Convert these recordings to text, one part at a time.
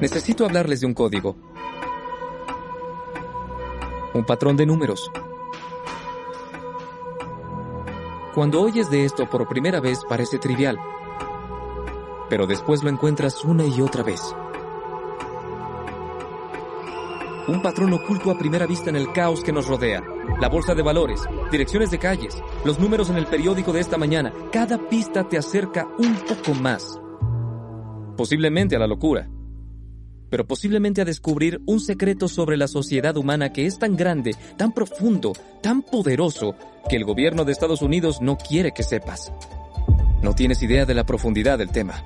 Necesito hablarles de un código. Un patrón de números. Cuando oyes de esto por primera vez parece trivial, pero después lo encuentras una y otra vez. Un patrón oculto a primera vista en el caos que nos rodea. La bolsa de valores, direcciones de calles, los números en el periódico de esta mañana. Cada pista te acerca un poco más. Posiblemente a la locura, pero posiblemente a descubrir un secreto sobre la sociedad humana que es tan grande, tan profundo, tan poderoso, que el gobierno de Estados Unidos no quiere que sepas. No tienes idea de la profundidad del tema.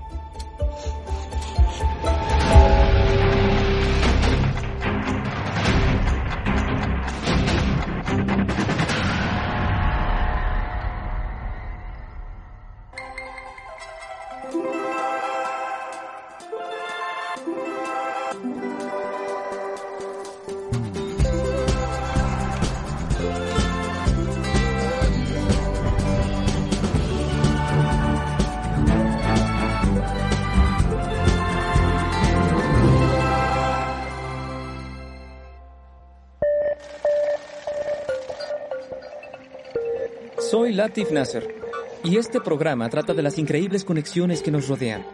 Soy Latif Nasser, y este programa trata de las increíbles conexiones que nos rodean.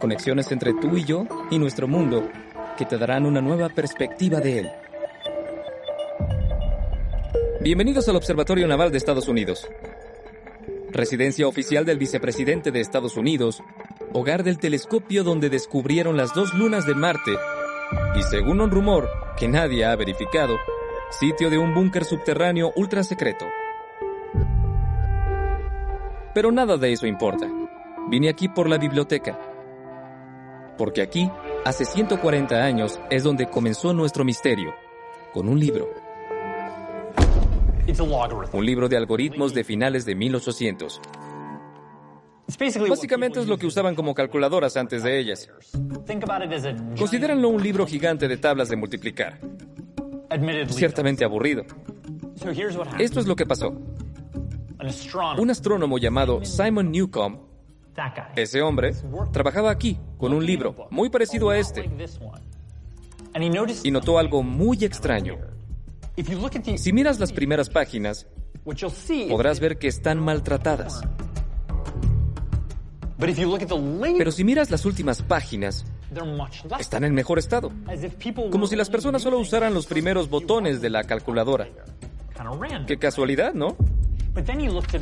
Conexiones entre tú y yo y nuestro mundo que te darán una nueva perspectiva de él. Bienvenidos al Observatorio Naval de Estados Unidos. Residencia oficial del vicepresidente de Estados Unidos, hogar del telescopio donde descubrieron las 2 lunas de Marte y, según un rumor que nadie ha verificado, sitio de un búnker subterráneo ultra secreto. Pero nada de eso importa. Vine aquí por la biblioteca. Porque aquí, hace 140 años, es donde comenzó nuestro misterio. Con un libro. Un libro de algoritmos de finales de 1800. Básicamente es lo que usaban como calculadoras antes de ellas. Considérenlo un libro gigante de tablas de multiplicar. Ciertamente aburrido. Esto es lo que pasó. Un astrónomo llamado Simon Newcomb, ese hombre, trabajaba aquí con un libro muy parecido a este y notó algo muy extraño. Si miras las primeras páginas, podrás ver que están maltratadas. Pero si miras las últimas páginas, están en mejor estado, como si las personas solo usaran los primeros botones de la calculadora. Qué casualidad, ¿no?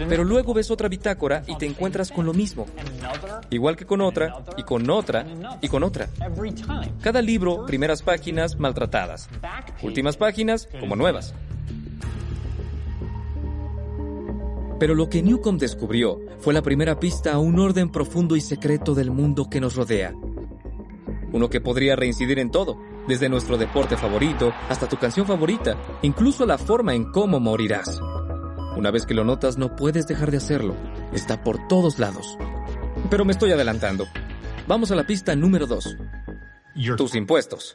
Pero luego ves otra bitácora y te encuentras con lo mismo. Igual que con otra, y con otra, y con otra. Cada libro, primeras páginas maltratadas. Últimas páginas como nuevas. Pero lo que Newcomb descubrió fue la primera pista a un orden profundo y secreto del mundo que nos rodea. Uno que podría reincidir en todo, desde nuestro deporte favorito hasta tu canción favorita, incluso la forma en cómo morirás. Una vez que lo notas, no puedes dejar de hacerlo. Está por todos lados. Pero me estoy adelantando. Vamos a la pista número 2. Tus impuestos.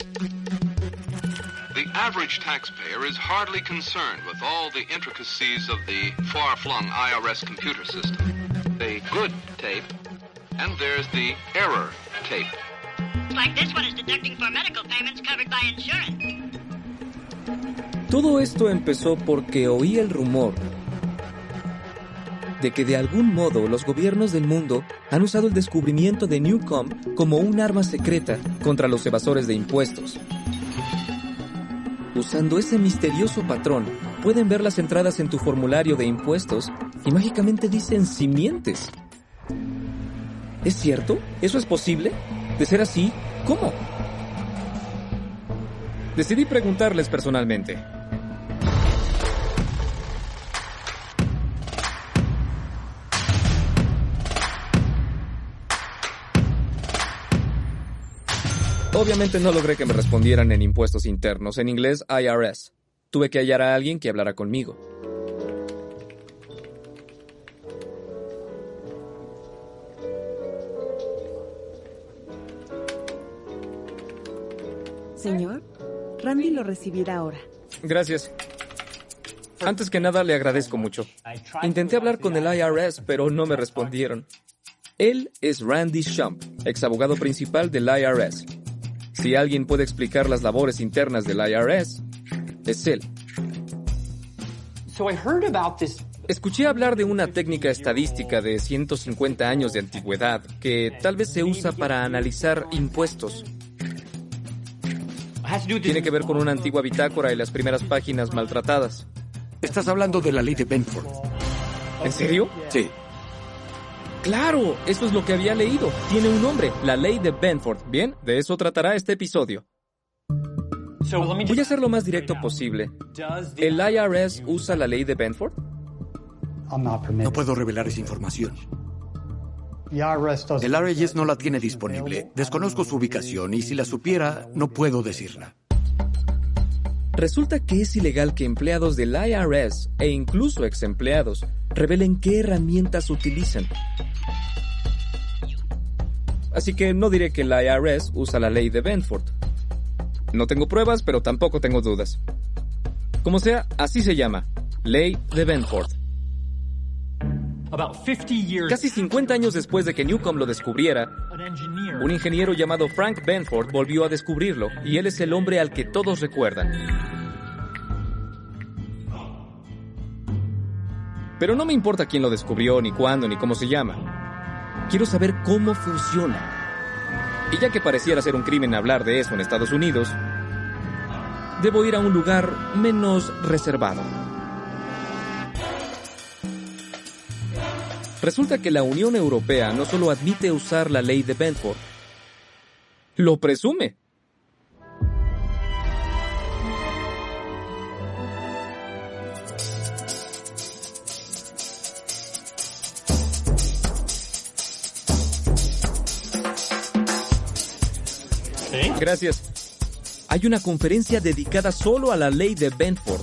The average taxpayer is hardly concerned with all the intricacies of the far-flung IRS computer system. The good tape, and there's the error tape. Like this one is deducting for medical payments covered by insurance. Todo esto empezó porque oí el rumor de que de algún modo los gobiernos del mundo han usado el descubrimiento de Newcomb como un arma secreta contra los evasores de impuestos. Usando ese misterioso patrón, pueden ver las entradas en tu formulario de impuestos y mágicamente dicen simientes. ¿Es cierto? ¿Eso es posible? ¿De ser así? ¿Cómo? Decidí preguntarles personalmente. Obviamente no logré que me respondieran en impuestos internos, en inglés IRS. Tuve que hallar a alguien que hablara conmigo. Señor, Randy lo recibirá ahora. Gracias. Antes que nada, le agradezco mucho. Intenté hablar con el IRS, pero no me respondieron. Él es Randy Shump, ex abogado principal del IRS. Si alguien puede explicar las labores internas del IRS, es él. Escuché hablar de una técnica estadística de 150 años de antigüedad que tal vez se usa para analizar impuestos. Tiene que ver con una antigua bitácora y las primeras páginas maltratadas. Estás hablando de la ley de Benford. ¿En serio? Sí. ¡Claro! Eso es lo que había leído. Tiene un nombre, la ley de Benford. Bien, de eso tratará este episodio. Voy a ser lo más directo posible. ¿El IRS usa la ley de Benford? No puedo revelar esa información. El IRS no la tiene disponible. Desconozco su ubicación y si la supiera, no puedo decirla. Resulta que es ilegal que empleados del IRS e incluso exempleados revelen qué herramientas utilizan. Así que no diré que el IRS usa la ley de Benford. No tengo pruebas, pero tampoco tengo dudas. Como sea, así se llama, Ley de Benford. Casi 50 años después de que Newcomb lo descubriera, un ingeniero llamado Frank Benford volvió a descubrirlo, y él es el hombre al que todos recuerdan. Pero no me importa quién lo descubrió, ni cuándo, ni cómo se llama. Quiero saber cómo funciona. Y ya que pareciera ser un crimen hablar de eso en Estados Unidos, debo ir a un lugar menos reservado. Resulta que la Unión Europea no solo admite usar la ley de Benford, lo presume. ¿Sí? Gracias. Hay una conferencia dedicada solo a la ley de Benford.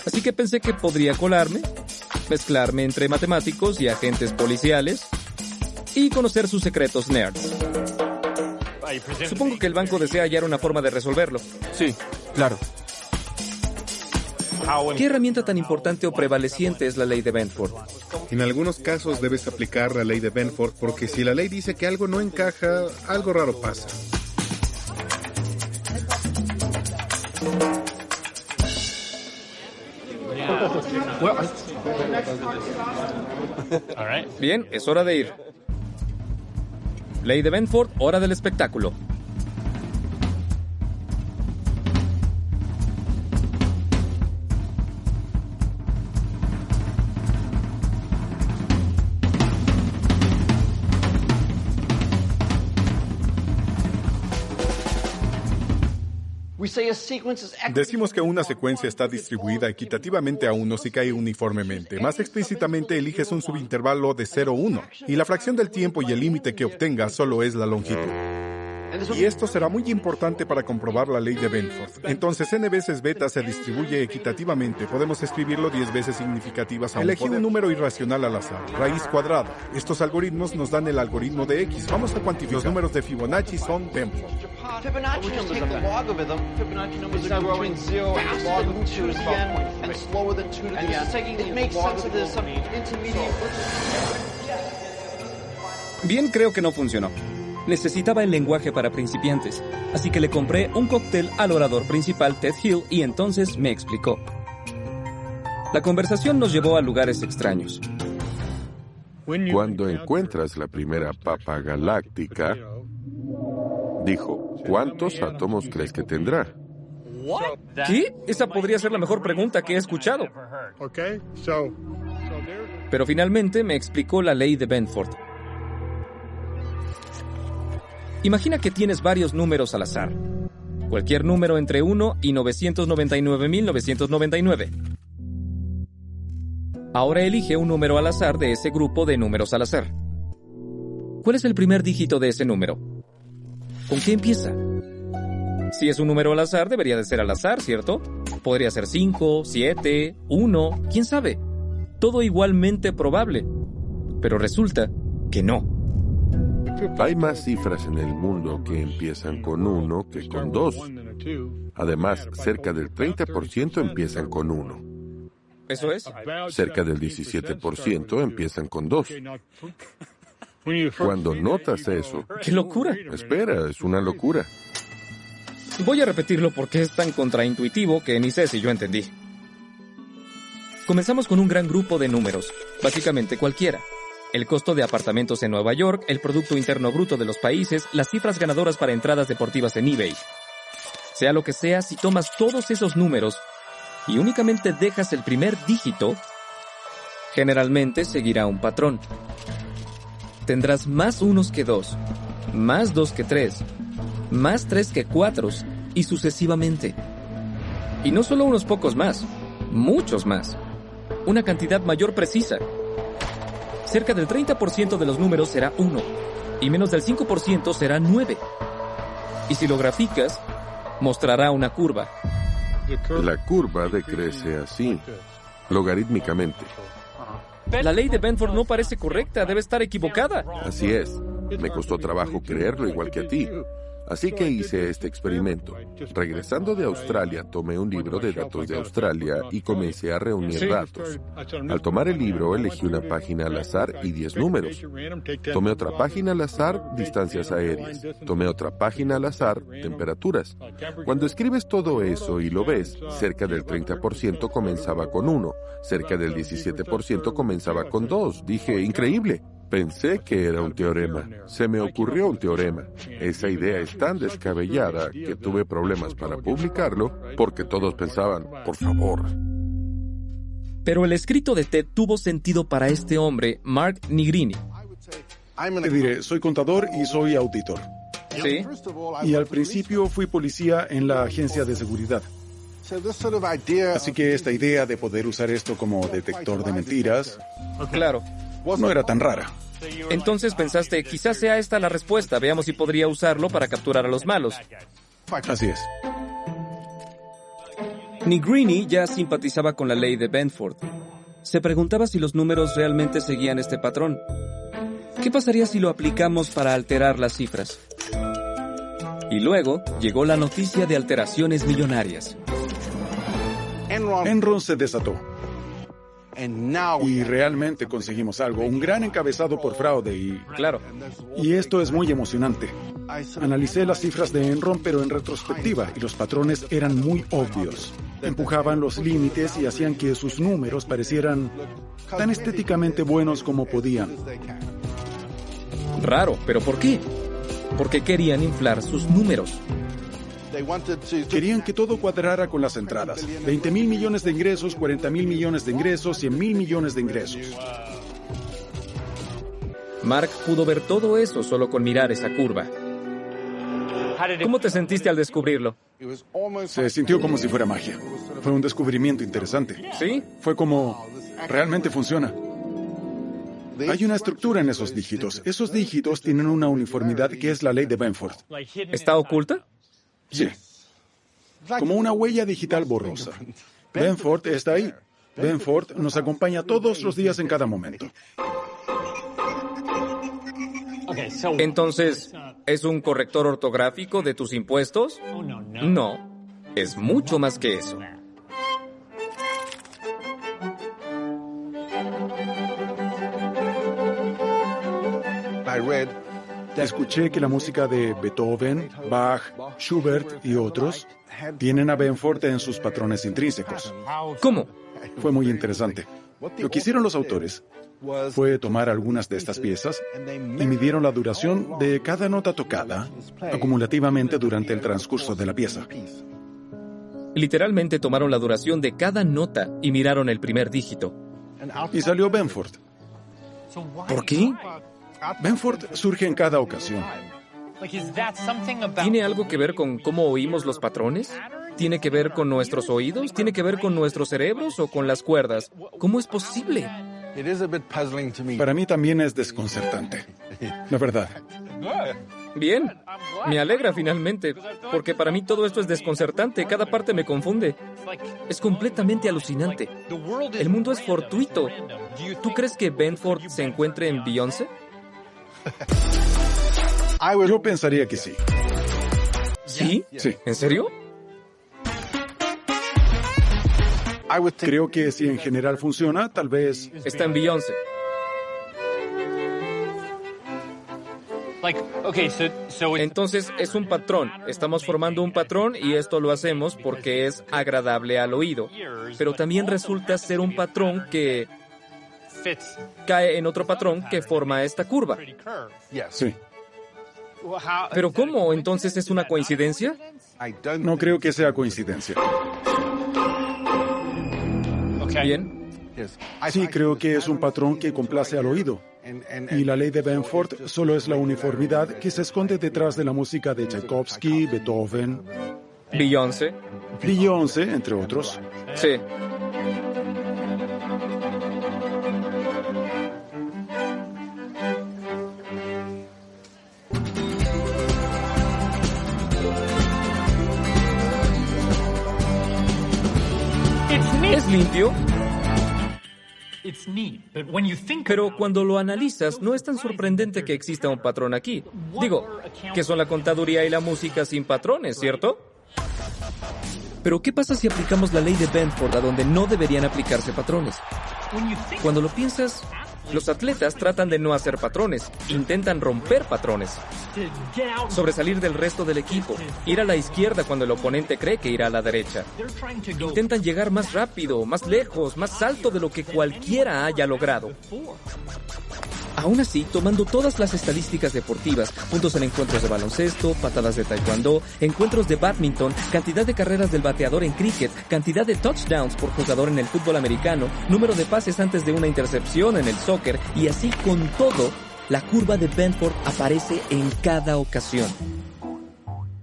Así que pensé que podría colarme, mezclarme entre matemáticos y agentes policiales y conocer sus secretos nerds. Supongo que el banco desea hallar una forma de resolverlo. Sí, claro. ¿Qué herramienta tan importante o prevaleciente es la ley de Benford? En algunos casos debes aplicar la ley de Benford porque si la ley dice que algo no encaja, algo raro pasa. Bien, es hora de ir. Ley de Benford, hora del espectáculo. Decimos que una secuencia está distribuida equitativamente a 1 si cae uniformemente. Más explícitamente, eliges un subintervalo de 0,1 y la fracción del tiempo y el límite que obtengas solo es la longitud. Y esto será muy importante para comprobar la ley de Benford. Entonces, n veces beta se distribuye equitativamente. Podemos escribirlo 10 veces significativas a un poder. Un número irracional al azar, raíz cuadrada. Estos algoritmos nos dan el algoritmo de X. Vamos a cuantificar. Los números de Fibonacci son Benford. Fibonacci just take the logarithm. Fibonacci numbers are growing faster than 2 to the n and slower than 2 to the n. It makes sense of some intermediate. Bien, creo que no funcionó. Necesitaba el lenguaje para principiantes, así que le compré un cóctel al orador principal Ted Hill y entonces me explicó. La conversación nos llevó a lugares extraños. Cuando encuentras la primera papa galáctica, dijo, ¿cuántos átomos crees que tendrá? ¿Qué? Esa podría ser la mejor pregunta que he escuchado. Pero finalmente me explicó la ley de Benford. Imagina que tienes varios números al azar. Cualquier número entre 1 y 999.999. Ahora elige un número al azar de ese grupo de números al azar. ¿Cuál es el primer dígito de ese número? ¿Con qué empieza? Si es un número al azar, debería de ser al azar, ¿cierto? Podría ser 5, 7, 1, quién sabe. Todo igualmente probable. Pero resulta que no. Hay más cifras en el mundo que empiezan con 1 que con 2. Además, cerca del 30% empiezan con 1. ¿Eso es? Cerca del 17% empiezan con 2. Cuando notas eso... ¡Qué locura! Espera, es una locura. Voy a repetirlo porque es tan contraintuitivo que ni sé si yo entendí. Comenzamos con un gran grupo de números, básicamente cualquiera. El costo de apartamentos en Nueva York, el Producto Interno Bruto de los países, las cifras ganadoras para entradas deportivas en eBay. Sea lo que sea, si tomas todos esos números y únicamente dejas el primer dígito, generalmente seguirá un patrón. Tendrás más unos que dos, más dos que tres, más tres que cuatros, y sucesivamente. Y no solo unos pocos más, muchos más. Una cantidad mayor precisa. Cerca del 30% de los números será 1, y menos del 5% será 9. Y si lo graficas, mostrará una curva. La curva decrece así, logarítmicamente. La ley de Benford no parece correcta, debe estar equivocada. Así es. Me costó trabajo creerlo igual que a ti. Así que hice este experimento. Regresando de Australia, tomé un libro de datos de Australia y comencé a reunir datos. Al tomar el libro, elegí una página al azar y 10 números. Tomé otra página al azar, distancias aéreas. Tomé otra página al azar, temperaturas. Cuando escribes todo eso y lo ves, cerca del 30% comenzaba con 1, cerca del 17% comenzaba con 2. Dije, increíble. Pensé que era un teorema. Se me ocurrió un teorema. Esa idea es tan descabellada que tuve problemas para publicarlo porque todos pensaban, por favor. Pero el escrito de Ted tuvo sentido para este hombre, Mark Nigrini. Te diré, soy contador y soy auditor. ¿Sí? Y al principio fui policía en la agencia de seguridad. Así que esta idea de poder usar esto como detector de mentiras... Claro. No era tan rara. Entonces pensaste, quizás sea esta la respuesta, veamos si podría usarlo para capturar a los malos. Así es. Nigrini ya simpatizaba con la ley de Benford. Se preguntaba si los números realmente seguían este patrón. ¿Qué pasaría si lo aplicamos para alterar las cifras? Y luego llegó la noticia de alteraciones millonarias. Enron se desató. Y realmente conseguimos algo, un gran encabezado por fraude y... Claro. Y esto es muy emocionante. Analicé las cifras de Enron, pero en retrospectiva, y los patrones eran muy obvios. Empujaban los límites y hacían que sus números parecieran tan estéticamente buenos como podían. Raro, ¿pero por qué? Porque querían inflar sus números. Querían que todo cuadrara con las entradas. 20,000 millones de ingresos, 40,000 millones de ingresos, 100,000 millones de ingresos. Mark pudo ver todo eso solo con mirar esa curva. ¿Cómo te sentiste al descubrirlo? Se sintió como si fuera magia. Fue un descubrimiento interesante. ¿Sí? Fue como... realmente funciona. Hay una estructura en esos dígitos. Esos dígitos tienen una uniformidad que es la ley de Benford. ¿Está oculta? Sí. Como una huella digital borrosa. Benford está ahí. Benford nos acompaña todos los días en cada momento. Entonces, ¿es un corrector ortográfico de tus impuestos? No, es mucho más que eso. Escuché que la música de Beethoven, Bach, Schubert y otros tienen a Benford en sus patrones intrínsecos. ¿Cómo? Fue muy interesante. Lo que hicieron los autores fue tomar algunas de estas piezas y midieron la duración de cada nota tocada acumulativamente durante el transcurso de la pieza. Literalmente tomaron la duración de cada nota y miraron el primer dígito. Y salió Benford. ¿Por qué? Benford surge en cada ocasión. ¿Tiene algo que ver con cómo oímos los patrones? ¿Tiene que ver con nuestros oídos? ¿Tiene que ver con nuestros cerebros o con las cuerdas? ¿Cómo es posible? Para mí también es desconcertante, la verdad. Bien, me alegra finalmente, porque para mí todo esto es desconcertante, cada parte me confunde. Es completamente alucinante. El mundo es fortuito. ¿Tú crees que Benford se encuentre en Beyoncé? Yo pensaría que sí. ¿Sí? Sí. ¿En serio? Creo que si en general funciona, tal vez... Está en Beyoncé. Entonces es un patrón. Estamos formando un patrón y esto lo hacemos porque es agradable al oído. Pero también resulta ser un patrón que cae en otro patrón que forma esta curva. Sí. ¿Pero cómo? ¿Entonces es una coincidencia? No creo que sea coincidencia. Bien. Sí, creo que es un patrón que complace al oído. Y la ley de Benford solo es la uniformidad que se esconde detrás de la música de Tchaikovsky, Beethoven, Beyoncé. entre otros. Sí. ¿Es limpio? Pero cuando lo analizas, no es tan sorprendente que exista un patrón aquí. Digo, que son la contaduría y la música sin patrones, ¿cierto? Pero ¿qué pasa si aplicamos la ley de Benford a donde no deberían aplicarse patrones? Cuando lo piensas, los atletas tratan de no hacer patrones, intentan romper patrones. Sobresalir del resto del equipo, ir a la izquierda cuando el oponente cree que irá a la derecha. Intentan llegar más rápido, más lejos, más alto de lo que cualquiera haya logrado. Aún así, tomando todas las estadísticas deportivas, puntos en encuentros de baloncesto, patadas de taekwondo, encuentros de badminton, cantidad de carreras del bateador en cricket, cantidad de touchdowns por jugador en el fútbol americano, número de pases antes de una intercepción en el soccer, y así con todo, la curva de Benford aparece en cada ocasión.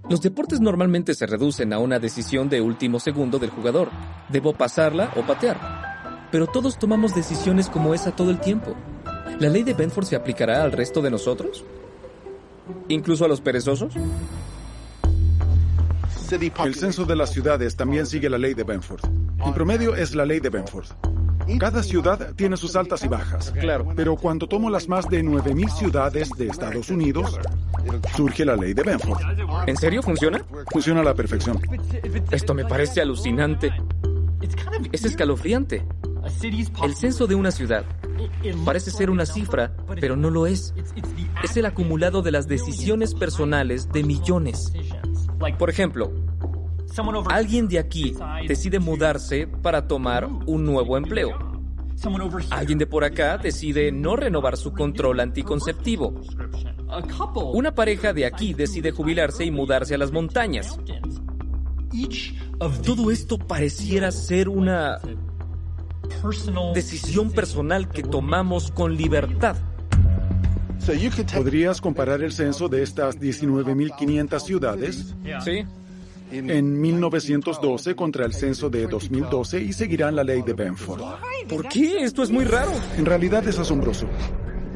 Los deportes normalmente se reducen a una decisión de último segundo del jugador. ¿Debo pasarla o patear? Pero todos tomamos decisiones como esa todo el tiempo. ¿La ley de Benford se aplicará al resto de nosotros? ¿Incluso a los perezosos? El censo de las ciudades también sigue la ley de Benford. En promedio es la ley de Benford. Cada ciudad tiene sus altas y bajas. Claro. Pero cuando tomo las más de 9,000 ciudades de Estados Unidos, surge la ley de Benford. ¿En serio funciona? Funciona a la perfección. Esto me parece alucinante. Es escalofriante. El censo de una ciudad parece ser una cifra, pero no lo es. Es el acumulado de las decisiones personales de millones. Por ejemplo, alguien de aquí decide mudarse para tomar un nuevo empleo. Alguien de por acá decide no renovar su control anticonceptivo. Una pareja de aquí decide jubilarse y mudarse a las montañas. Todo esto pareciera ser una decisión personal que tomamos con libertad. ¿Podrías comparar el censo de estas 19.500 ciudades? Sí. En 1912 contra el censo de 2012 y seguirán la ley de Benford. ¿Por qué? Esto es muy raro. En realidad es asombroso.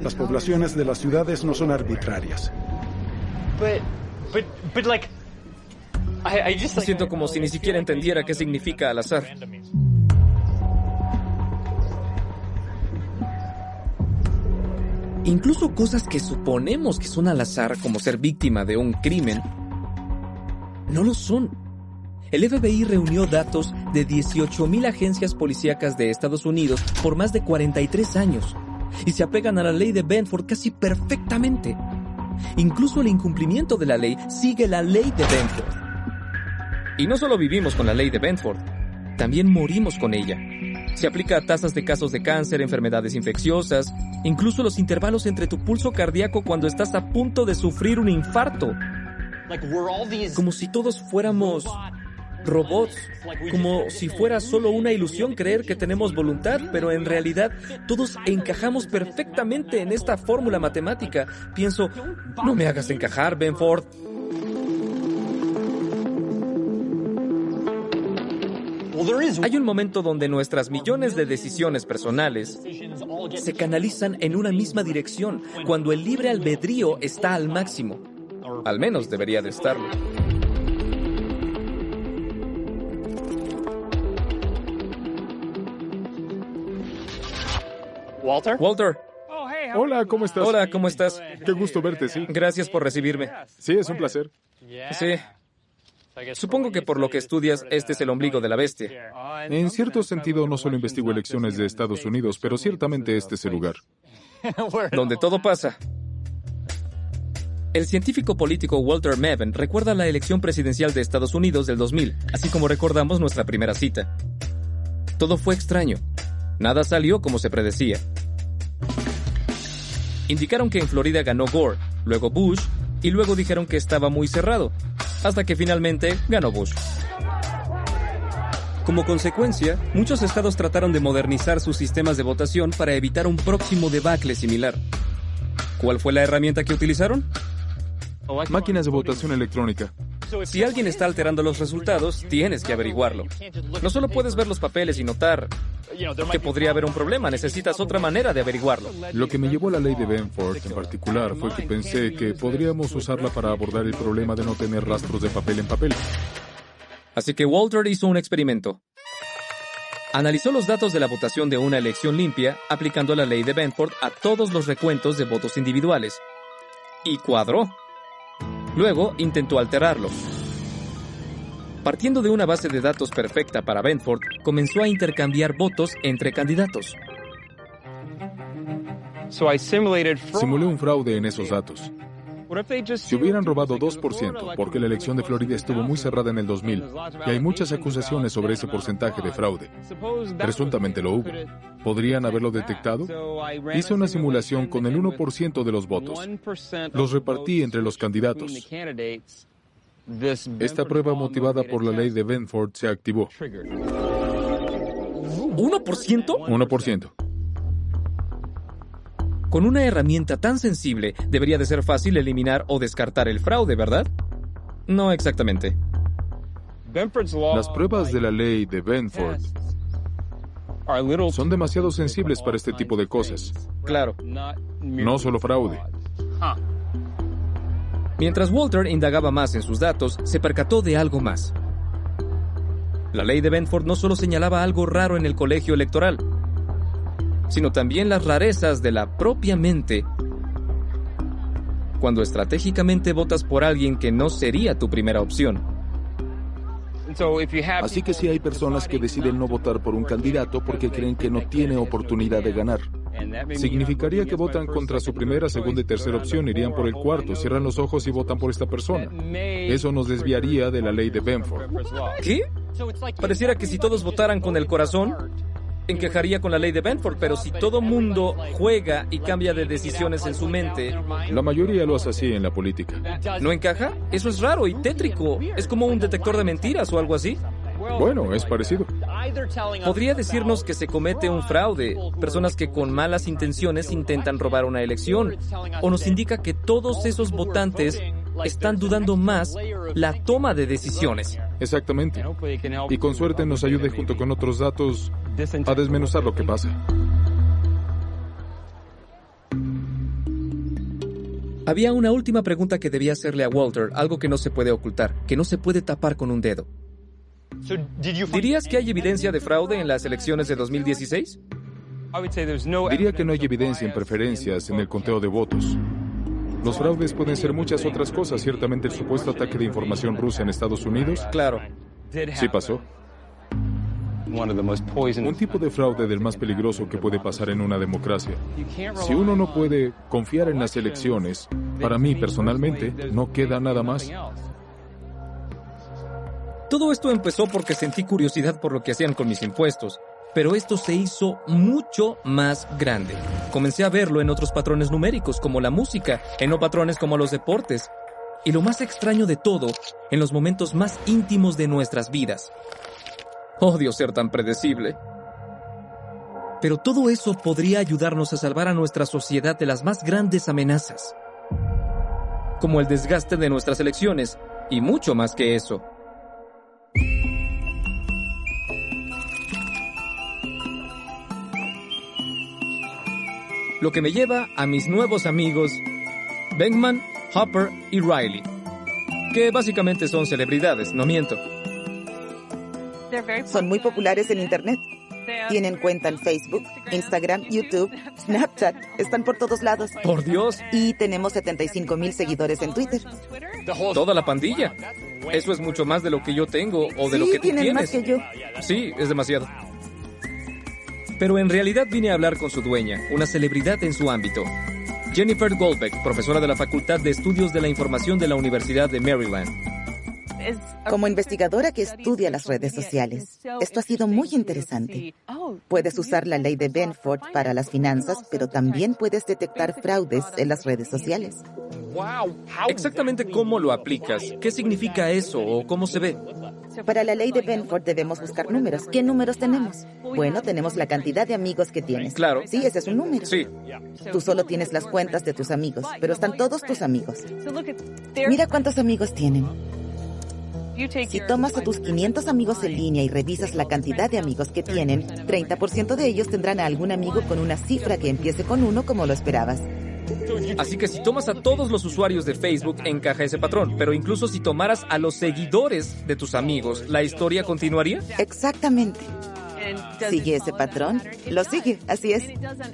Las poblaciones de las ciudades no son arbitrarias. Siento como si ni siquiera entendiera qué significa al azar. Incluso cosas que suponemos que son al azar, como ser víctima de un crimen, no lo son. El FBI reunió datos de 18,000 agencias policíacas de Estados Unidos por más de 43 años y se apegan a la ley de Benford casi perfectamente. Incluso el incumplimiento de la ley sigue la ley de Benford. Y no solo vivimos con la ley de Benford, también morimos con ella. Se aplica a tasas de casos de cáncer, enfermedades infecciosas, incluso los intervalos entre tu pulso cardíaco cuando estás a punto de sufrir un infarto. Como si todos fuéramos robots, como si fuera solo una ilusión creer que tenemos voluntad, pero en realidad todos encajamos perfectamente en esta fórmula matemática. Pienso, no me hagas encajar, Benford. Hay un momento donde nuestras millones de decisiones personales se canalizan en una misma dirección, cuando el libre albedrío está al máximo. Al menos debería de estarlo. Walter. Hola, ¿cómo estás? Hola, ¿cómo estás? Qué gusto verte, sí. Gracias por recibirme. Sí, es un placer. Sí. Supongo que por lo que estudias, este es el ombligo de la bestia. En cierto sentido, no solo investigo elecciones de Estados Unidos, pero ciertamente este es el lugar. Donde todo pasa. El científico político Walter Mebane recuerda la elección presidencial de Estados Unidos del 2000, así como recordamos nuestra primera cita. Todo fue extraño. Nada salió como se predecía. Indicaron que en Florida ganó Gore, luego Bush, y luego dijeron que estaba muy cerrado, hasta que finalmente ganó Bush. Como consecuencia, muchos estados trataron de modernizar sus sistemas de votación para evitar un próximo debacle similar. ¿Cuál fue la herramienta que utilizaron? Máquinas de votación electrónica. Si alguien está alterando los resultados, tienes que averiguarlo. No solo puedes ver los papeles y notar que podría haber un problema, necesitas otra manera de averiguarlo. Lo que me llevó a la ley de Benford en particular fue que pensé que podríamos usarla para abordar el problema de no tener rastros de papel en papel. Así que Walter hizo un experimento. Analizó los datos de la votación de una elección limpia aplicando la ley de Benford a todos los recuentos de votos individuales. Y cuadró. Luego intentó alterarlo. Partiendo de una base de datos perfecta para Benford, comenzó a intercambiar votos entre candidatos. Simulé un fraude en esos datos. Si hubieran robado 2%, porque la elección de Florida estuvo muy cerrada en el 2000, y hay muchas acusaciones sobre ese porcentaje de fraude. Presuntamente lo hubo. ¿Podrían haberlo detectado? Hice una simulación con el 1% de los votos. Los repartí entre los candidatos. Esta prueba motivada por la ley de Benford se activó. ¿1%? 1%. Con una herramienta tan sensible, debería de ser fácil eliminar o descartar el fraude, ¿verdad? No exactamente. Las pruebas de la ley de Benford son demasiado sensibles para este tipo de cosas. Claro. No solo fraude. Mientras Walter indagaba más en sus datos, se percató de algo más. La ley de Benford no solo señalaba algo raro en el colegio electoral, sino también las rarezas de la propia mente cuando estratégicamente votas por alguien que no sería tu primera opción. Así que si hay personas que deciden no votar por un candidato porque creen que no tiene oportunidad de ganar. Significaría que votan contra su primera, segunda y tercera opción, irían por el cuarto, cierran los ojos y votan por esta persona. Eso nos desviaría de la ley de Benford. ¿Qué? Pareciera que si todos votaran con el corazón, encajaría con la ley de Benford, pero si todo mundo juega y cambia de decisiones en su mente... La mayoría lo hace así en la política. ¿No encaja? Eso es raro y tétrico. Es como un detector de mentiras o algo así. Bueno, es parecido. Podría decirnos que se comete un fraude, personas que con malas intenciones intentan robar una elección, o nos indica que todos esos votantes están dudando más la toma de decisiones. Exactamente. Y con suerte nos ayude junto con otros datos a desmenuzar lo que pasa. Había una última pregunta que debía hacerle a Walter, algo que no se puede ocultar, que no se puede tapar con un dedo. ¿Dirías que hay evidencia de fraude en las elecciones de 2016? Diría que no hay evidencia en preferencias en el conteo de votos. Los fraudes pueden ser muchas otras cosas. Ciertamente el supuesto ataque de información rusa en Estados Unidos. Claro. Sí pasó. Un tipo de fraude del más peligroso que puede pasar en una democracia. Si uno no puede confiar en las elecciones, para mí personalmente no queda nada más. Todo esto empezó porque sentí curiosidad por lo que hacían con mis impuestos, pero esto se hizo mucho más grande. Comencé a verlo en otros patrones numéricos, como la música, en no patrones como los deportes, y lo más extraño de todo, en los momentos más íntimos de nuestras vidas. Odio ser tan predecible. Pero todo eso podría ayudarnos a salvar a nuestra sociedad de las más grandes amenazas, como el desgaste de nuestras elecciones, y mucho más que eso. Lo que me lleva a mis nuevos amigos Venkman, Hopper y Riley, que básicamente son celebridades, no miento. Son muy populares en Internet. Tienen cuenta en Facebook, Instagram, YouTube, Snapchat. Están por todos lados. ¡Por Dios! Y tenemos 75,000 seguidores en Twitter. ¿Toda la pandilla? Eso es mucho más de lo que yo tengo o de lo que tú tienes. Sí, tienen más que yo. Sí, es demasiado. Pero en realidad vine a hablar con su dueña, una celebridad en su ámbito. Jennifer Goldbeck, profesora de la Facultad de Estudios de la Información de la Universidad de Maryland. Como investigadora que estudia las redes sociales, esto ha sido muy interesante. Puedes usar la ley de Benford para las finanzas, pero también puedes detectar fraudes en las redes sociales. ¿Exactamente cómo lo aplicas? ¿Qué significa eso o cómo se ve? Para la ley de Benford debemos buscar números. ¿Qué números tenemos? Bueno, tenemos la cantidad de amigos que tienes. Claro. Sí, ese es un número. Sí. Tú solo tienes las cuentas de tus amigos, pero están todos tus amigos. Mira cuántos amigos tienen. Si tomas a tus 500 amigos en línea y revisas la cantidad de amigos que tienen, 30% de ellos tendrán a algún amigo con una cifra que empiece con 1 como lo esperabas. Así que si tomas a todos los usuarios de Facebook, encaja ese patrón. Pero incluso si tomaras a los seguidores de tus amigos, ¿la historia continuaría? Exactamente. ¿Sigue ese patrón? Lo sigue, así es.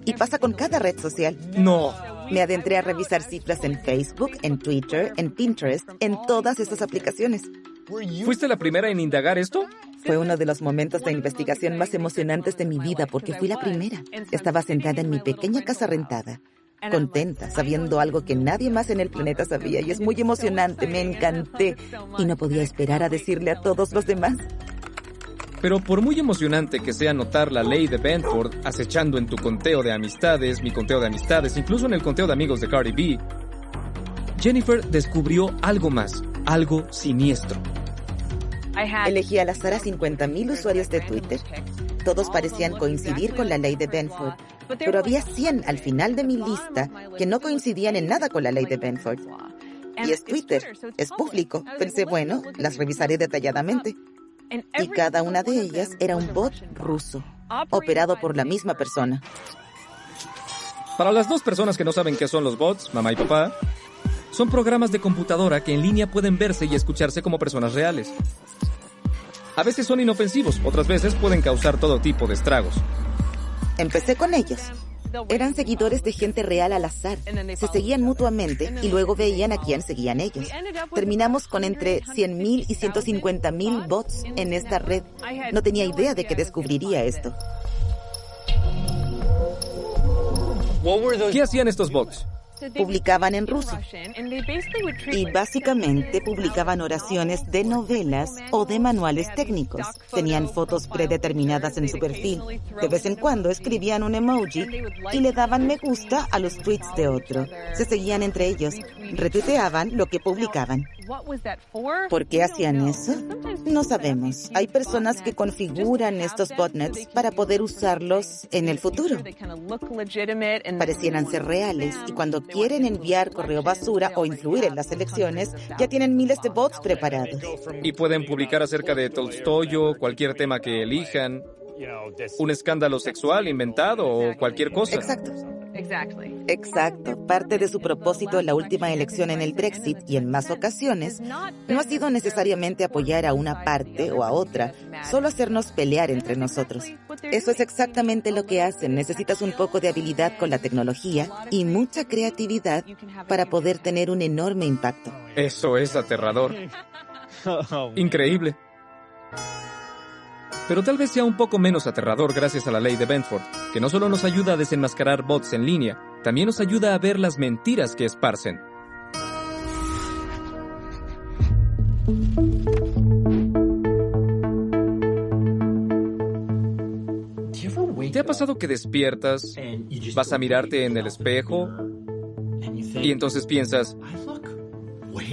Y pasa con cada red social. No. Me adentré a revisar cifras en Facebook, en Twitter, en Pinterest, en todas estas aplicaciones. ¿Fuiste la primera en indagar esto? Fue uno de los momentos de investigación más emocionantes de mi vida porque fui la primera. Estaba sentada en mi pequeña casa rentada, contenta, sabiendo algo que nadie más en el planeta sabía, y es muy emocionante, me encanté y no podía esperar a decirle a todos los demás. Pero por muy emocionante que sea notar la ley de Benford acechando en tu conteo de amistades, mi conteo de amistades, incluso en el conteo de amigos de Cardi B, Jennifer descubrió algo más, algo siniestro. Elegí al azar a 50,000 usuarios de Twitter. Todos parecían coincidir con la ley de Benford, pero había 100 al final de mi lista que no coincidían en nada con la ley de Benford. Y es Twitter, es público. Pensé, bueno, las revisaré detalladamente. Y cada una de ellas era un bot ruso, operado por la misma persona. Para las dos personas que no saben qué son los bots, mamá y papá, son programas de computadora que en línea pueden verse y escucharse como personas reales. A veces son inofensivos, otras veces pueden causar todo tipo de estragos. Empecé con ellos. Eran seguidores de gente real al azar. Se seguían mutuamente y luego veían a quién seguían ellos. Terminamos con entre 100,000 y 150,000 bots en esta red. No tenía idea de que descubriría esto. ¿Qué hacían estos bots? Publicaban en ruso y básicamente publicaban oraciones de novelas o de manuales técnicos. Tenían fotos predeterminadas en su perfil. De vez en cuando escribían un emoji y le daban me gusta a los tweets de otro. Se seguían entre ellos, retuiteaban lo que publicaban. ¿Por qué hacían eso? No sabemos. Hay personas que configuran estos botnets para poder usarlos en el futuro. Parecieran ser reales y cuando quieren enviar correo basura o influir en las elecciones, ya tienen miles de bots preparados. Y pueden publicar acerca de Tolstoy o cualquier tema que elijan, un escándalo sexual inventado o cualquier cosa. Exacto. Parte de su propósito en la última elección en el Brexit y en más ocasiones no ha sido necesariamente apoyar a una parte o a otra, solo hacernos pelear entre nosotros. Eso es exactamente lo que hacen. Necesitas un poco de habilidad con la tecnología y mucha creatividad para poder tener un enorme impacto. Eso es aterrador. Increíble. Pero tal vez sea un poco menos aterrador gracias a la ley de Benford, que no solo nos ayuda a desenmascarar bots en línea, también nos ayuda a ver las mentiras que esparcen. ¿Te ha pasado que despiertas, vas a mirarte en el espejo y entonces piensas,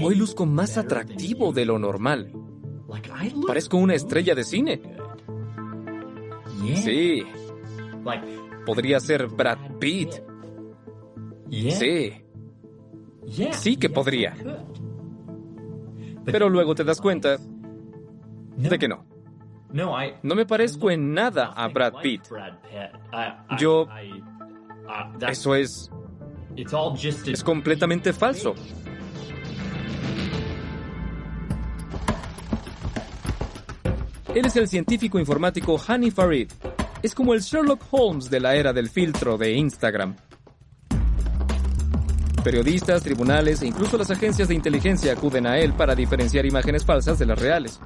hoy luzco más atractivo de lo normal? Parezco una estrella de cine. Sí. Podría ser Brad Pitt. Sí. Sí que podría. Pero luego te das cuenta de que no. No me parezco en nada a Brad Pitt. Eso es completamente falso. Él es el científico informático Hani Farid. Es como el Sherlock Holmes de la era del filtro de Instagram. Periodistas, tribunales e incluso las agencias de inteligencia acuden a él para diferenciar imágenes falsas de las reales.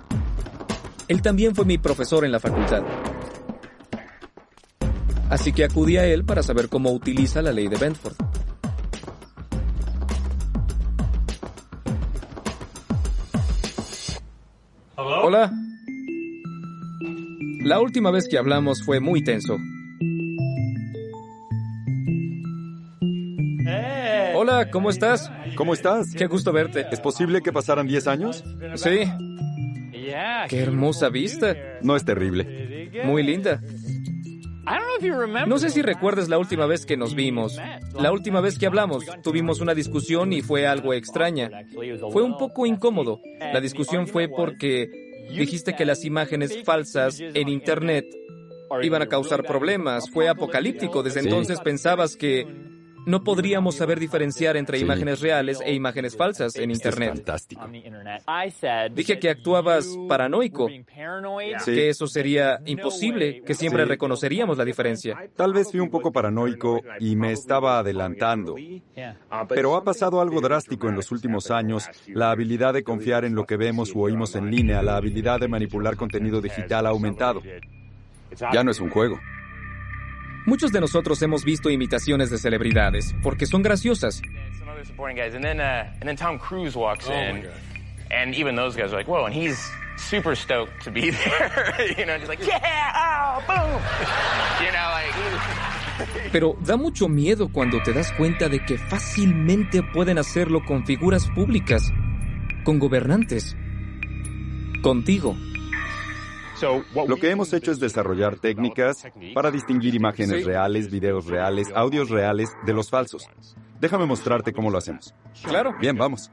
Él también fue mi profesor en la facultad. Así que acudí a él para saber cómo utiliza la ley de Benford. Hola. La última vez que hablamos fue muy tenso. Hola, ¿cómo estás? ¿Cómo estás? Qué gusto verte. ¿Es posible que pasaran 10 años? Sí. Qué hermosa vista. No es terrible. Muy linda. No sé si recuerdas la última vez que nos vimos. La última vez que hablamos, tuvimos una discusión y fue algo extraña. Fue un poco incómodo. La discusión fue porque dijiste que las imágenes falsas en Internet iban a causar problemas. Fue apocalíptico. Desde entonces pensabas que no podríamos saber diferenciar entre imágenes reales e imágenes falsas en Internet. Es fantástico. Dije que actuabas paranoico, que eso sería imposible, que siempre reconoceríamos la diferencia. Tal vez fui un poco paranoico y me estaba adelantando. Pero ha pasado algo drástico en los últimos años. La habilidad de confiar en lo que vemos u oímos en línea, la habilidad de manipular contenido digital ha aumentado. Ya no es un juego. Muchos de nosotros hemos visto imitaciones de celebridades porque son graciosas. Tom Cruise walks in, and even those guys are like, whoa, and he's super stoked to be there. Just like, yeah, oh, boom. Pero da mucho miedo cuando te das cuenta de que fácilmente pueden hacerlo con figuras públicas, con gobernantes, contigo. Lo que hemos hecho es desarrollar técnicas para distinguir imágenes reales, videos reales, audios reales de los falsos. Déjame mostrarte cómo lo hacemos. Claro. Bien, vamos.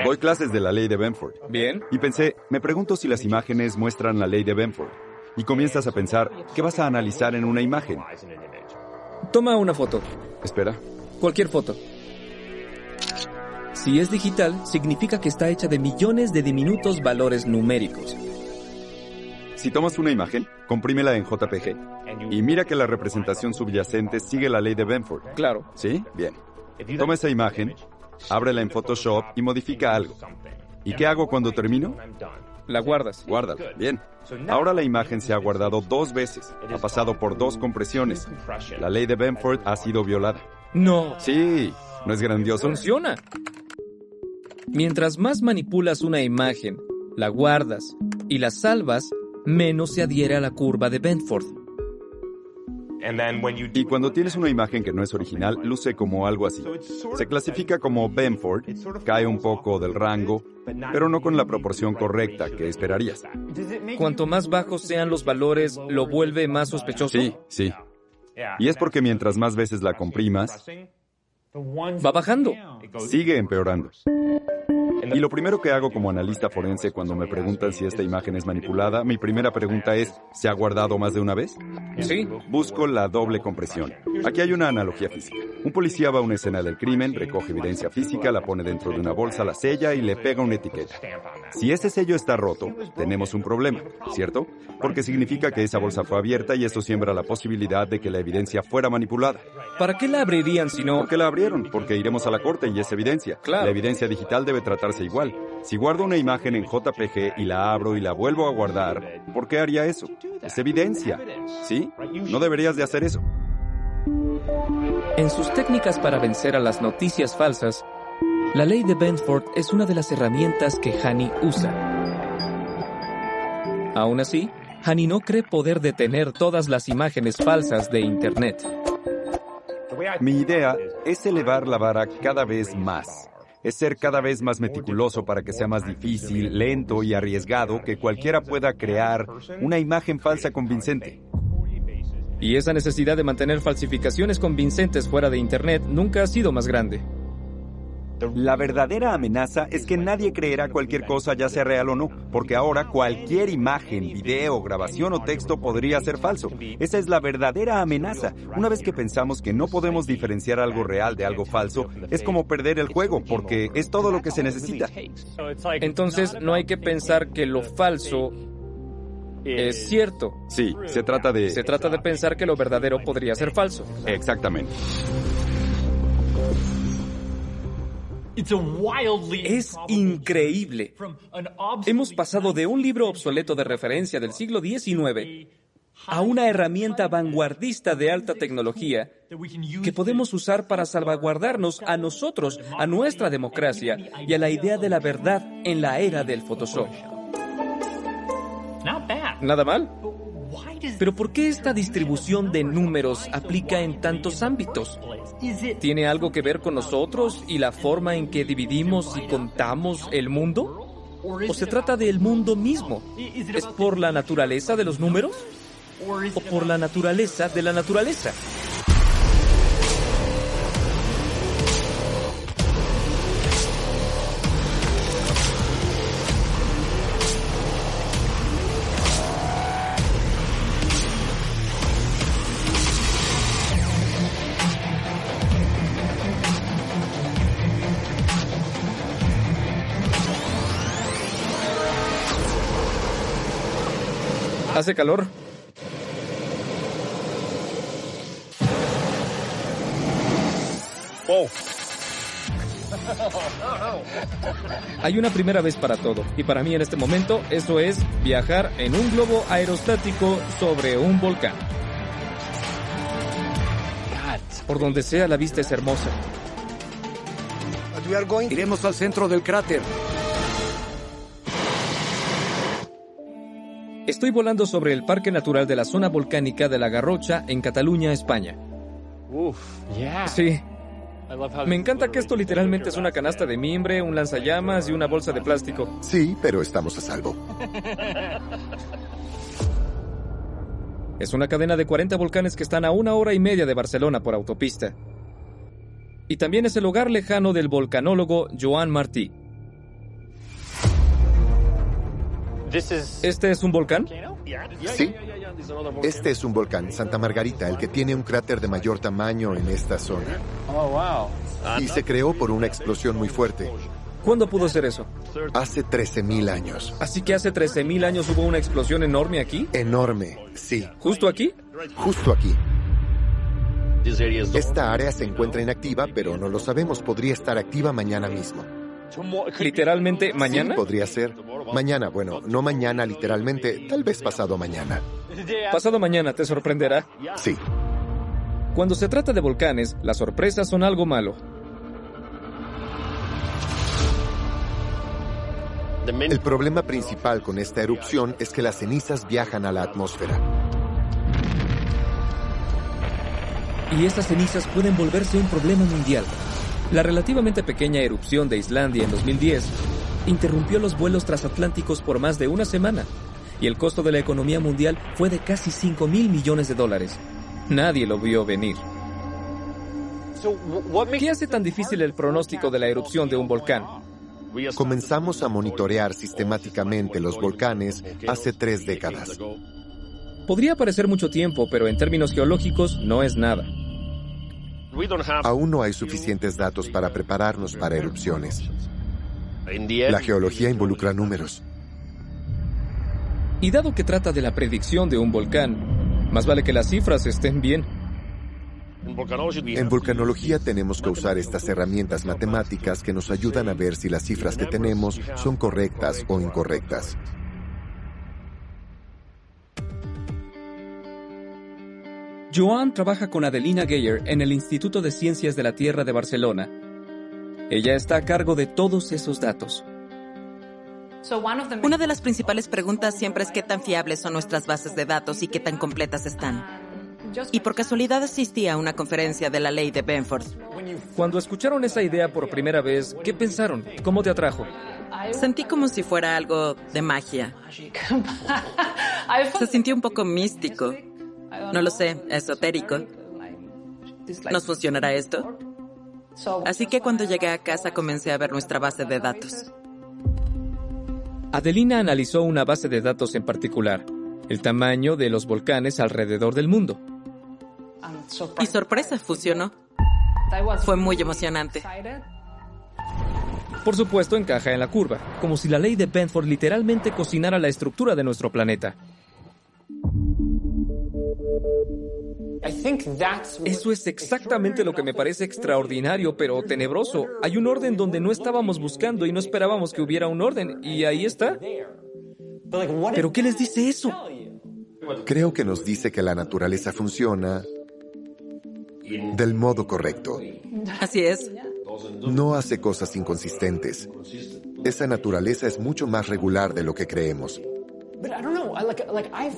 Doy clases de la ley de Benford. Bien. Y pensé, me pregunto si las imágenes muestran la ley de Benford. Y comienzas a pensar, ¿qué vas a analizar en una imagen? Toma una foto. Espera. Cualquier foto. Si es digital, significa que está hecha de millones de diminutos valores numéricos. Si tomas una imagen, comprímela en JPG. Y mira que la representación subyacente sigue la ley de Benford. Claro. ¿Sí? Bien. Toma esa imagen, ábrela en Photoshop y modifica algo. ¿Y qué hago cuando termino? La guardas. Guárdala. Bien. Ahora la imagen se ha guardado 2 veces. Ha pasado por 2 compresiones. La ley de Benford ha sido violada. No. Sí. ¿No es grandioso? Funciona. Mientras más manipulas una imagen, la guardas y la salvas, menos se adhiere a la curva de Benford. Y cuando tienes una imagen que no es original, luce como algo así. Se clasifica como Benford, cae un poco del rango, pero no con la proporción correcta que esperarías. Cuanto más bajos sean los valores, ¿lo vuelve más sospechoso? Sí. Y es porque mientras más veces la comprimas, va bajando. Sigue empeorando. Y lo primero que hago como analista forense cuando me preguntan si esta imagen es manipulada, mi primera pregunta es, ¿se ha guardado más de una vez? Sí. Busco la doble compresión. Aquí hay una analogía física. Un policía va a una escena del crimen, recoge evidencia física, la pone dentro de una bolsa, la sella y le pega una etiqueta. Si ese sello está roto, tenemos un problema, ¿cierto? Porque significa que esa bolsa fue abierta y eso siembra la posibilidad de que la evidencia fuera manipulada. ¿Para qué la abrirían si no? ¿Por qué la abrieron? Porque iremos a la corte y es evidencia. Claro. La evidencia digital debe tratarse igual. Si guardo una imagen en JPG y la abro y la vuelvo a guardar, ¿por qué haría eso? Es evidencia, ¿sí? No deberías de hacer eso. En sus técnicas para vencer a las noticias falsas, la ley de Benford es una de las herramientas que Hani usa. Aún así, Hani no cree poder detener todas las imágenes falsas de Internet. Mi idea es elevar la vara cada vez más. Es ser cada vez más meticuloso para que sea más difícil, lento y arriesgado que cualquiera pueda crear una imagen falsa convincente. Y esa necesidad de mantener falsificaciones convincentes fuera de Internet nunca ha sido más grande. La verdadera amenaza es que nadie creerá cualquier cosa, ya sea real o no, porque ahora cualquier imagen, video, grabación o texto podría ser falso. Esa es la verdadera amenaza. Una vez que pensamos que no podemos diferenciar algo real de algo falso, es como perder el juego, porque es todo lo que se necesita. Entonces, no hay que pensar que lo falso es cierto. Sí, se trata de pensar que lo verdadero podría ser falso. Exactamente. Es increíble. Hemos pasado de un libro obsoleto de referencia del siglo XIX a una herramienta vanguardista de alta tecnología que podemos usar para salvaguardarnos a nosotros, a nuestra democracia y a la idea de la verdad en la era del Photoshop. Nada mal. Pero ¿por qué esta distribución de números aplica en tantos ámbitos? ¿Tiene algo que ver con nosotros y la forma en que dividimos y contamos el mundo? ¿O se trata del mundo mismo? ¿Es por la naturaleza de los números? ¿O por la naturaleza de la naturaleza? ¿Hace calor? Oh. Hay una primera vez para todo, y para mí en este momento eso es viajar en un globo aerostático sobre un volcán. Por donde sea, la vista es hermosa. Iremos al centro del cráter. Estoy volando sobre el Parque Natural de la Zona Volcánica de la Garrocha en Cataluña, España. Sí. Me encanta que esto literalmente es una canasta de mimbre, un lanzallamas y una bolsa de plástico. Sí, pero estamos a salvo. Es una cadena de 40 volcanes que están a 1 hora y media de Barcelona por autopista. Y también es el hogar lejano del volcanólogo Joan Martí. ¿Este es un volcán? Sí. Este es un volcán, Santa Margarita, el que tiene un cráter de mayor tamaño en esta zona. Y se creó por una explosión muy fuerte. ¿Cuándo pudo ser eso? Hace 13,000 años. ¿Así que hace 13,000 años hubo una explosión enorme aquí? Enorme, sí. ¿Justo aquí? Justo aquí. Esta área se encuentra inactiva, pero no lo sabemos. Podría estar activa mañana mismo. ¿Literalmente mañana? Sí, podría ser. Mañana, bueno, no mañana literalmente, tal vez pasado mañana. ¿Pasado mañana te sorprenderá? Sí. Cuando se trata de volcanes, las sorpresas son algo malo. El problema principal con esta erupción es que las cenizas viajan a la atmósfera. Y estas cenizas pueden volverse un problema mundial. La relativamente pequeña erupción de Islandia en 2010 interrumpió los vuelos transatlánticos por más de una semana y el costo de la economía mundial fue de casi $5,000 millones. Nadie lo vio venir. ¿Qué hace tan difícil el pronóstico de la erupción de un volcán? Comenzamos a monitorear sistemáticamente los volcanes hace 3 décadas. Podría parecer mucho tiempo, pero en términos geológicos no es nada. Aún no hay suficientes datos para prepararnos para erupciones. La geología involucra números. Y dado que trata de la predicción de un volcán, más vale que las cifras estén bien. En volcanología tenemos que usar estas herramientas matemáticas que nos ayudan a ver si las cifras que tenemos son correctas o incorrectas. Joan trabaja con Adelina Geyer en el Instituto de Ciencias de la Tierra de Barcelona. Ella está a cargo de todos esos datos. Una de las principales preguntas siempre es qué tan fiables son nuestras bases de datos y qué tan completas están. Y por casualidad asistí a una conferencia de la ley de Benford. Cuando escucharon esa idea por primera vez, ¿qué pensaron? ¿Cómo te atrajo? Sentí como si fuera algo de magia. Se sintió un poco místico. No lo sé, esotérico. ¿Nos funcionará esto? Así que cuando llegué a casa comencé a ver nuestra base de datos. Adelina analizó una base de datos en particular, el tamaño de los volcanes alrededor del mundo. Y sorpresa, funcionó. Fue muy emocionante. Por supuesto, encaja en la curva, como si la ley de Benford literalmente cocinara la estructura de nuestro planeta. Eso es exactamente lo que me parece extraordinario, pero tenebroso. Hay un orden donde no estábamos buscando y no esperábamos que hubiera un orden, y ahí está. ¿Pero qué les dice eso? Creo que nos dice que la naturaleza funciona del modo correcto. Así es. No hace cosas inconsistentes. Esa naturaleza es mucho más regular de lo que creemos.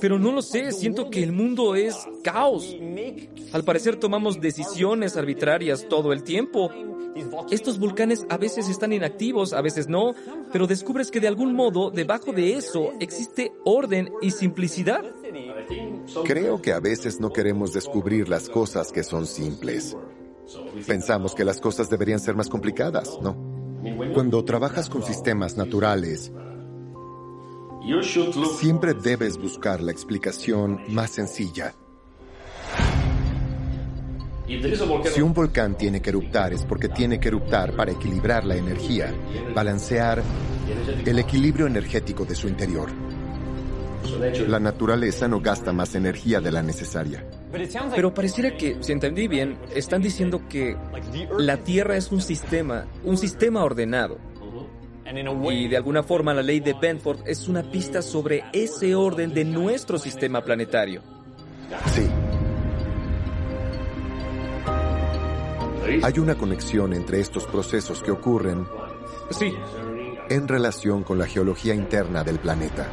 Pero no lo sé, siento que el mundo es caos. Al parecer tomamos decisiones arbitrarias todo el tiempo. Estos volcanes a veces están inactivos, a veces no, pero descubres que de algún modo, debajo de eso, existe orden y simplicidad. Creo que a veces no queremos descubrir las cosas que son simples. Pensamos que las cosas deberían ser más complicadas, ¿no? Cuando trabajas con sistemas naturales, siempre debes buscar la explicación más sencilla. Si un volcán tiene que eruptar es porque tiene que eruptar para equilibrar la energía, balancear el equilibrio energético de su interior. La naturaleza no gasta más energía de la necesaria. Pero pareciera que, si entendí bien, están diciendo que la Tierra es un sistema ordenado. Y de alguna forma la ley de Benford es una pista sobre ese orden de nuestro sistema planetario. Sí. Hay una conexión entre estos procesos que ocurren en relación con la geología interna del planeta.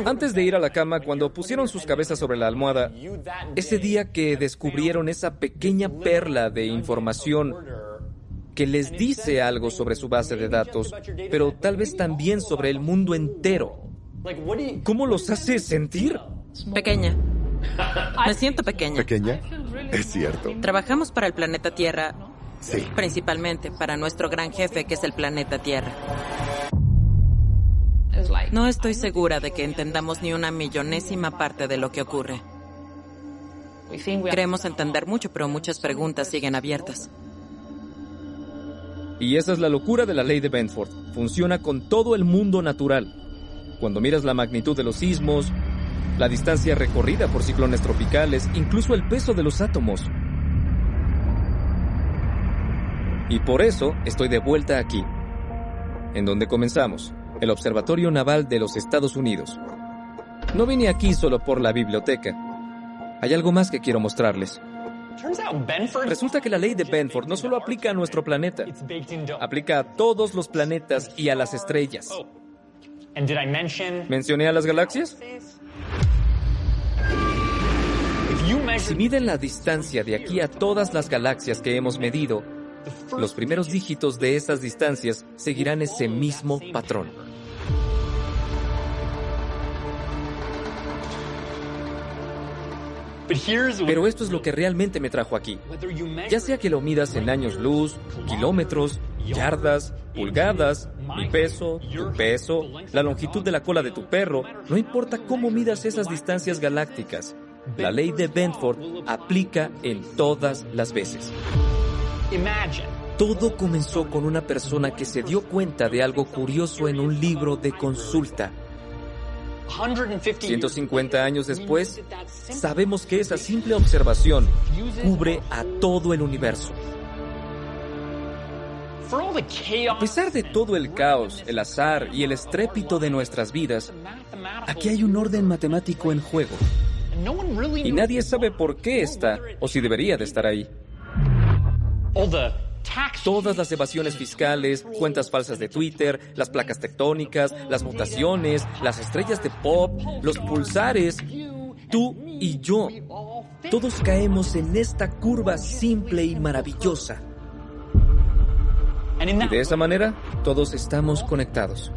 Antes de ir a la cama, cuando pusieron sus cabezas sobre la almohada, ese día que descubrieron esa pequeña perla de información que les dice algo sobre su base de datos, pero tal vez también sobre el mundo entero, ¿cómo los hace sentir? Pequeña. Me siento pequeña. ¿Pequeña? Es cierto. Trabajamos para el planeta Tierra. Sí. Principalmente para nuestro gran jefe, que es el planeta Tierra. No estoy segura de que entendamos ni una millonésima parte de lo que ocurre. Creemos entender mucho, pero muchas preguntas siguen abiertas. Y esa es la locura de la ley de Benford. Funciona con todo el mundo natural. Cuando miras la magnitud de los sismos, la distancia recorrida por ciclones tropicales, incluso el peso de los átomos. Y por eso estoy de vuelta aquí, en donde comenzamos, el Observatorio Naval de los Estados Unidos. No vine aquí solo por la biblioteca. Hay algo más que quiero mostrarles. Resulta que la ley de Benford no solo aplica a nuestro planeta, aplica a todos los planetas y a las estrellas. ¿Mencioné a las galaxias? Si miden la distancia de aquí a todas las galaxias que hemos medido, los primeros dígitos de esas distancias seguirán ese mismo patrón. Pero esto es lo que realmente me trajo aquí. Ya sea que lo midas en años luz, kilómetros, yardas, pulgadas, mi peso, tu peso, la longitud de la cola de tu perro, no importa cómo midas esas distancias galácticas, la ley de Benford aplica en todas las veces. Todo comenzó con una persona que se dio cuenta de algo curioso en un libro de consulta. 150 años después, sabemos que esa simple observación cubre a todo el universo. A pesar de todo el caos, el azar y el estrépito de nuestras vidas, aquí hay un orden matemático en juego. Y nadie sabe por qué está, o si debería de estar ahí. Todas las evasiones fiscales, cuentas falsas de Twitter, las placas tectónicas, las mutaciones, las estrellas de pop, los pulsares, tú y yo. Todos caemos en esta curva simple y maravillosa. Y de esa manera, todos estamos conectados.